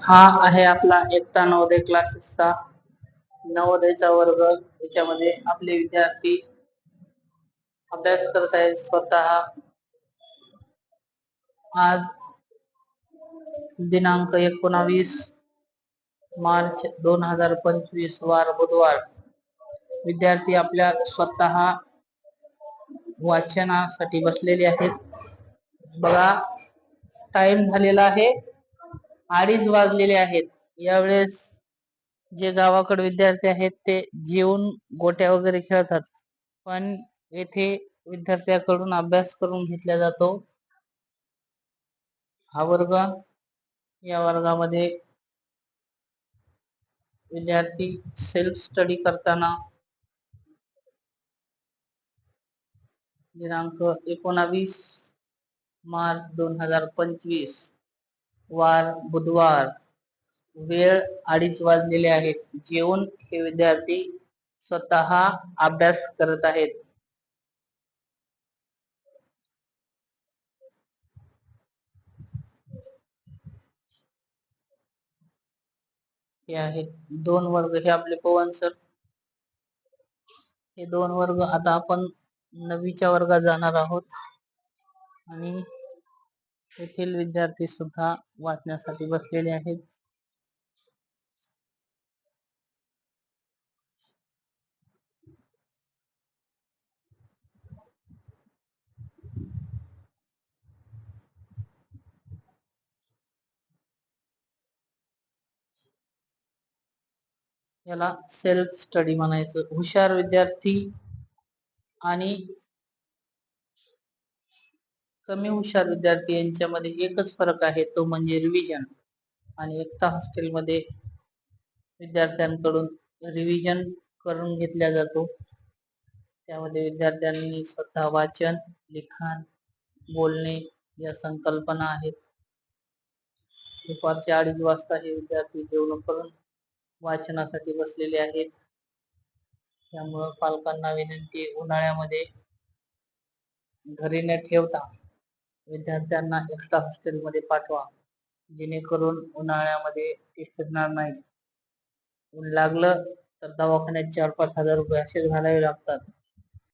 हा आहे आपला एकता नवोदय क्लासेसचा नवोदयचा वर्ग. याच्यामध्ये आपले विद्यार्थी अभ्यास करत आहेत स्वतः. आज दिनांक 19 मार्च 2025 वार बुधवार. विद्यार्थी आपल्या स्वतः वाचनासाठी बसलेले आहेत. बघा, टाइम झालेला आहे, 2:30 वाजलेले आहेत. यावेळेस जे गावाकडे विद्यार्थी आहेत ते जेवून गोट्या वगैरे खेळतात, पण येथे विद्यार्थ्याकडून अभ्यास करून घेतला जातो. हा वर्ग, या वर्गामध्ये विद्यार्थी सेल्फ स्टडी करताना दिनांक 19 मार्च 2025 वार बुधवार, वेळ 2:30 वाजलेले आहेत. जेवून हे विद्यार्थी स्वतः अभ्यास करत आहेत. हे आहेत 2 वर्ग. हे आपले पवन सर. हे 2 वर्ग. आता आपण 9वीच्या वर्गात जाणार आहोत आणि येथील विद्यार्थी सुद्धा वाचण्यासाठी बसलेले आहेत. याला सेल्फ स्टडी म्हणायचं. हुशार विद्यार्थी आणि कमी हुशार विद्यार्थी यांच्यामध्ये एकच फरक आहे, तो म्हणजे रिव्हिजन. आणि एकता हॉस्टेलमध्ये विद्यार्थ्यांकडून रिव्हिजन करून घेतला जातो. त्यामध्ये विद्यार्थ्यांनी स्वतः वाचन, लिखाण, बोलणे या संकल्पना आहेत. दुपारचे 2:30 वाजता हे विद्यार्थी जेवण करून वाचनासाठी बसलेले आहेत. त्यामुळे पालकांना विनंती आहे, उन्हाळ्यामध्ये घरी न ठेवता विद्यार्थ्यांना एक्स्ट्रा हॉस्टेलमध्ये पाठवा, जेणेकरून उन्हाळ्यामध्ये ते फिरणार नाही. ऊन लागलं तर दवाखान्यात 4-5 हजार रुपये असेच घालावे लागतात.